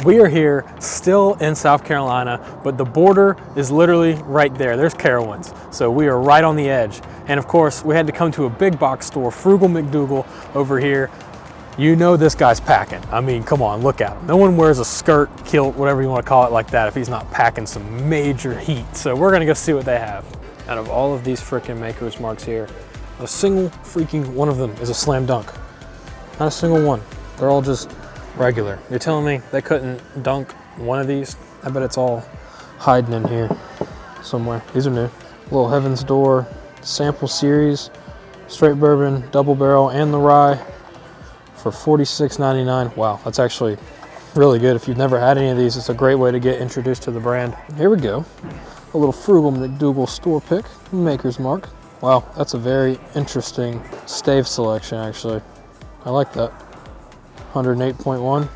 We are here still in South Carolina, but the border is literally right there. There's Carowinds. So we are right on the edge. And of course, we had to come to a big box store, Frugal McDougal over here. You know this guy's packing. I mean, come on, look at him. No one wears a skirt, kilt, whatever you want to call it like that if he's not packing some major heat. So we're gonna go see what they have. Out of all of these frickin' Maker's Marks here, not a single freaking one of them is a slam dunk. Not a single one. They're all just regular. You're telling me they couldn't dunk one of these? I bet it's all hiding in here somewhere. These are new. Little Heaven's Door sample series, straight bourbon, double barrel, and the rye for $46.99. Wow, that's actually really good. If you've never had any of these, it's a great way to get introduced to the brand. Here we go. A little Frugal McDougal store pick, Maker's Mark. Wow, that's a very interesting stave selection, actually. I like that. 108.1,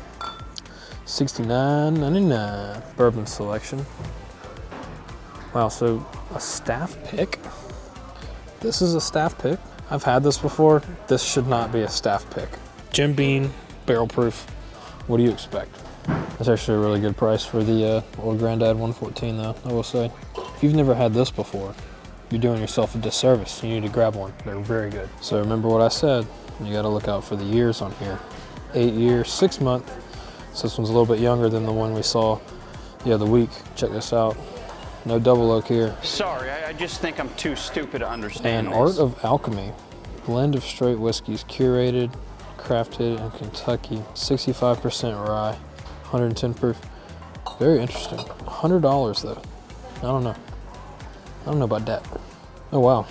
$69.99. Bourbon selection. Wow, so a staff pick. This is a staff pick. I've had this before. This should not be a staff pick. Jim Beam, barrel proof. What do you expect? That's actually a really good price for the Old Granddad 114 though, I will say. If you've never had this before, you're doing yourself a disservice. You need to grab one. They're very good. So remember what I said. You gotta look out for the years on here. 8 years, 6 month. So this one's a little bit younger than the one we saw the other week. Check this out. No double oak here. Sorry, I just think I'm too stupid to understand. And Art of Alchemy. Blend of straight whiskeys, curated, crafted in Kentucky. 65% rye, 110 proof. Very interesting. $100 though. I don't know. I don't know about that. Oh wow.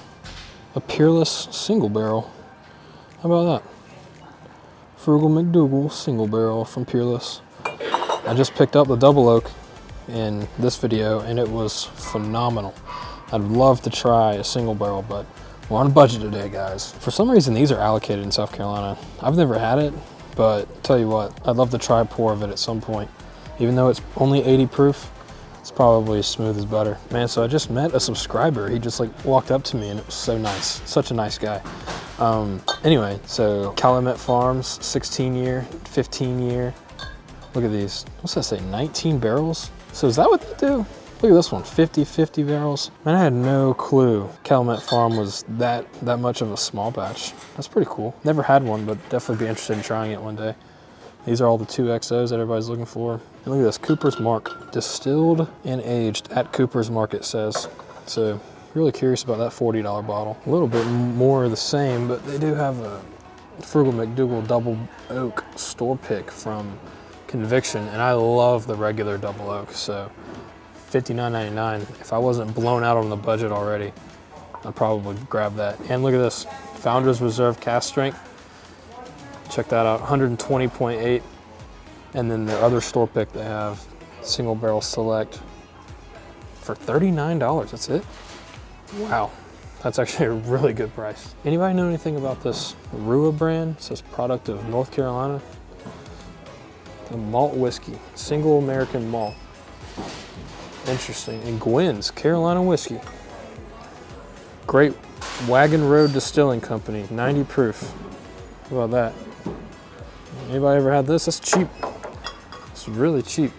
A Peerless single barrel. How about that? Frugal McDougal single barrel from Peerless. I just picked up the double oak in this video and it was phenomenal. I'd love to try a single barrel, but we're on a budget today, guys. For some reason, these are allocated in South Carolina. I've never had it, but tell you what, I'd love to try a pour of it at some point. Even though it's only 80 proof, it's probably as smooth as butter. Man, so I just met a subscriber. He just like walked up to me and it was so nice. Such a nice guy. Anyway, so Calumet Farms, 16 year, 15 year. Look at these. What's that say, 19 barrels? So is that what they do? Look at this one, 50 barrels. Man, I had no clue Calumet Farm was that much of a small batch. That's pretty cool. Never had one, but definitely be interested in trying it one day. These are all the 2XOs that everybody's looking for. And look at this, Cooper's Mark. Distilled and aged at Cooper's Mark, it says. So really curious about that $40 bottle. A little bit more of the same, but they do have a Frugal McDougal double oak store pick from Conviction, and I love the regular double oak, so $59.99. If I wasn't blown out on the budget already, I'd probably grab that. And look at this, Founders Reserve Cask Strength. Check that out, 120.8. And then the other store pick they have, Single Barrel Select, for $39, that's it? Wow, that's actually a really good price. Anybody know anything about this Rua brand? It says product of North Carolina. The malt whiskey, single American malt. Interesting. And Gwen's Carolina whiskey. Great Wagon Road Distilling Company, 90 proof. How about that? Anybody ever had this? That's cheap. It's really cheap.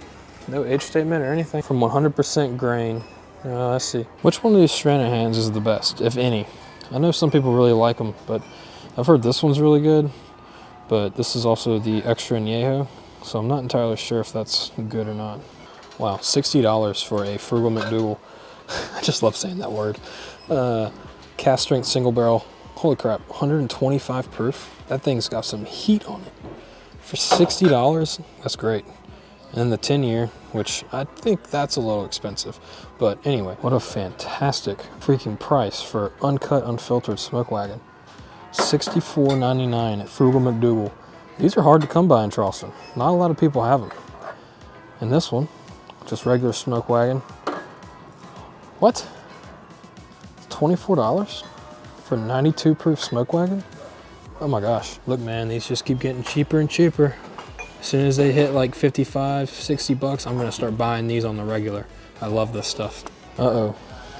No age statement or anything. From 100% grain. Let's see. Which one of these Stranahans is the best, if any? I know some people really like them, but I've heard this one's really good. But this is also the Extra Añejo, so I'm not entirely sure if that's good or not. Wow, $60 for a Frugal McDougal. I just love saying that word. Cask strength single barrel. Holy crap, 125 proof. That thing's got some heat on it. For $60, that's great. And then the 10 year, which I think that's a little expensive. But anyway, what a fantastic freaking price for uncut, unfiltered Smoke Wagon. $64.99 at Frugal McDougal. These are hard to come by in Charleston. Not a lot of people have them. And this one, just regular Smoke Wagon. What? $24 for 92 proof Smoke Wagon? Oh my gosh. Look, man, these just keep getting cheaper and cheaper. As soon as they hit like 55, 60 bucks, I'm gonna start buying these on the regular. I love this stuff. Uh-oh,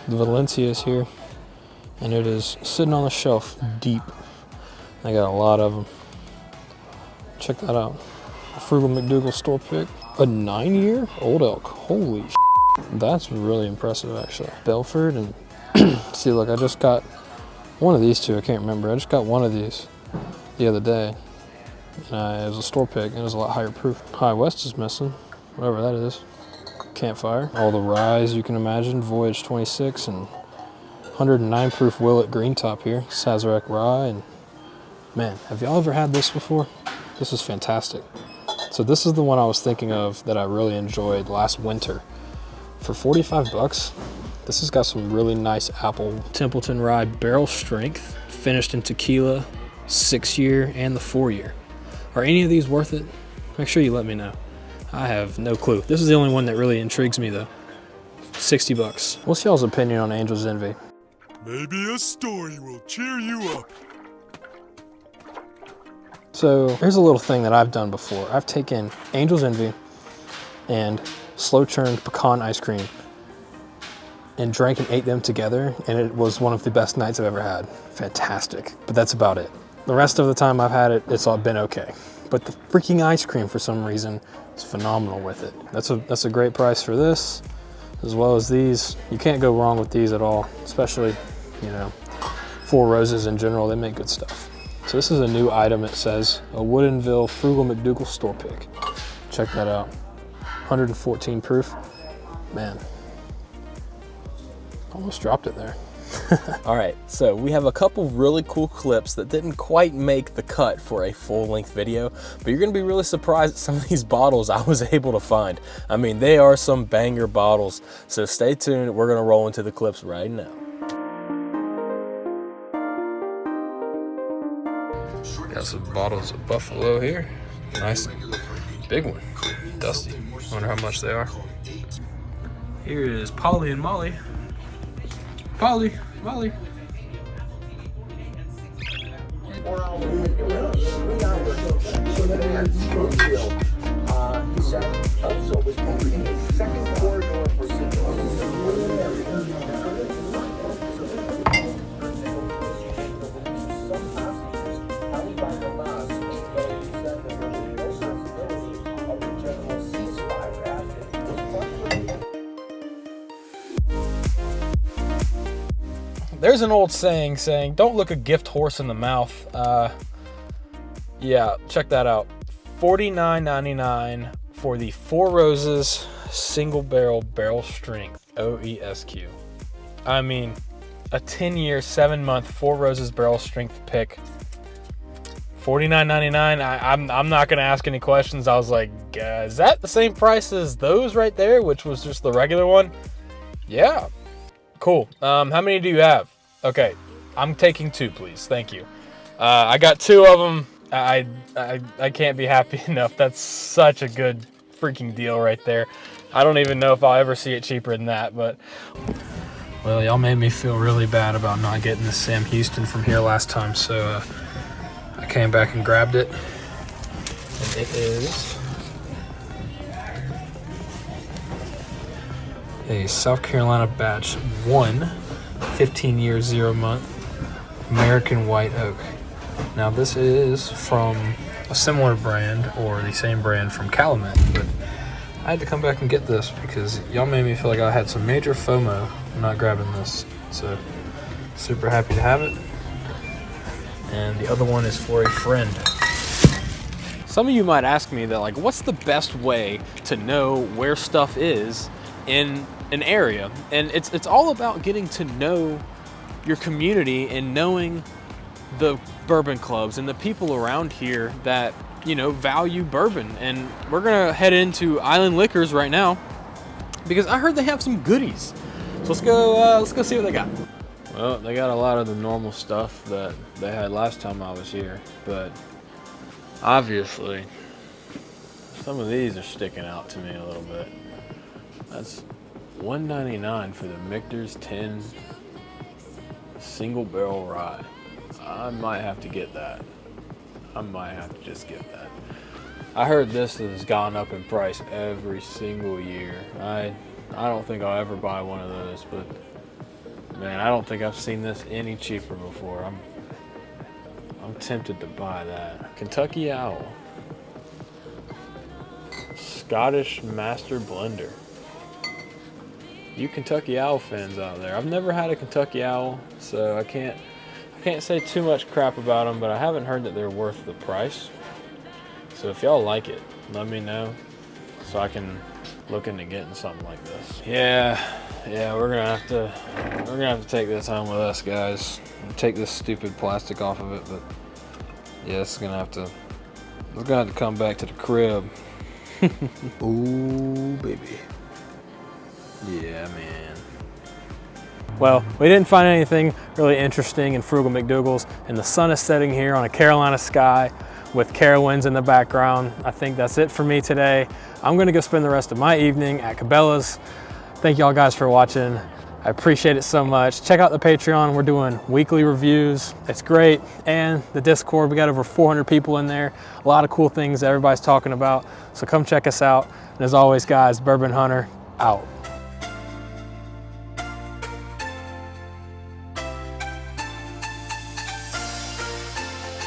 the Valencia is here, and it is sitting on the shelf deep. I got a lot of them. Check that out. A Frugal McDougal store pick. A 9-year Old Elk. Holy shit. That's really impressive, actually. Belford and see, look, I just got one of these two. I can't remember. I just got one of these the other day. And it was a store pick, and it was a lot higher proof. High West is missing, whatever that is. Campfire. All the ryes you can imagine. Voyage 26 and 109 proof Willet green top here. Sazerac rye. And man, have y'all ever had this before? This is fantastic. So this is the one I was thinking of that I really enjoyed last winter. For 45 bucks, this has got some really nice apple Templeton rye barrel strength, finished in tequila, 6-year and the 4-year. Are any of these worth it? Make sure you let me know. I have no clue. This is the only one that really intrigues me though. 60 bucks. What's y'all's opinion on Angel's Envy? Maybe a story will cheer you up. So here's a little thing that I've done before. I've taken Angel's Envy and slow churned pecan ice cream and drank and ate them together, and it was one of the best nights I've ever had. Fantastic. But that's about it. The rest of the time I've had it, it's all been okay. But the freaking ice cream, for some reason, is phenomenal with it. That's a great price for this, as well as these. You can't go wrong with these at all, especially, you know, Four Roses in general. They make good stuff. So this is a new item. It says a Woodinville Frugal McDougal store pick. Check that out. 114 proof. Man, almost dropped it there. All right, so we have a couple really cool clips that didn't quite make the cut for a full-length video, but you're gonna be really surprised at some of these bottles I was able to find. I mean, they are some banger bottles, so stay tuned. We're gonna roll into the clips right now. Got some bottles of Buffalo here. Nice big one, dusty. Wonder how much they are. Here is Polly and Molly. Molly. There's an old saying, don't look a gift horse in the mouth. Yeah, check that out. $49.99 for the Four Roses single barrel strength OESQ. I mean, a 10-year, 7-month Four Roses barrel strength pick. $49.99. I'm not gonna ask any questions. I was like, is that the same price as those right there, which was just the regular one? Yeah. Cool. How many do you have? Okay, I'm taking 2, please. Thank you. I got 2 of them. I can't be happy enough. That's such a good freaking deal right there. I don't even know if I'll ever see it cheaper than that, but well, y'all made me feel really bad about not getting the Sam Houston from here last time, so I came back and grabbed it. And it is a South Carolina batch 1, 15-year, 0-month American White Oak. Now this is from a similar brand, or the same brand from Calumet, but I had to come back and get this because y'all made me feel like I had some major FOMO not grabbing this. So super happy to have it. And the other one is for a friend. Some of you might ask me that, like, what's the best way to know where stuff is in an area? And it's all about getting to know your community and knowing the bourbon clubs and the people around here that, you know, value bourbon. And we're gonna head into Island Liquors right now because I heard they have some goodies. So let's go see what they got. Well, they got a lot of the normal stuff that they had last time I was here, but obviously some of these are sticking out to me a little bit. That's $1.99 for the Michter's 10 single barrel rye. I might have to get that. I might have to just get that. I heard this has gone up in price every single year. I don't think I'll ever buy one of those, but man, I don't think I've seen this any cheaper before. I'm tempted to buy that. Kentucky Owl. Scottish Master Blender. You Kentucky Owl fans out there. I've never had a Kentucky Owl, so I can't say too much crap about them, but I haven't heard that they're worth the price. So if y'all like it, let me know so I can look into getting something like this. Yeah, we're gonna have to take this home with us, guys. Take this stupid plastic off of it, but yeah, it's gonna have to come back to the crib. Ooh, baby. Yeah, man. Well, we didn't find anything really interesting in Frugal McDougal's, and the sun is setting here on a Carolina sky with Carowinds in the background. I think that's it for me today. I'm gonna go spend the rest of my evening at Cabela's. Thank y'all guys for watching. I appreciate it so much. Check out the Patreon. We're doing weekly reviews. It's great. And the Discord, we got over 400 people in there. A lot of cool things that everybody's talking about. So come check us out. And as always, guys, Bourbon Hunter out.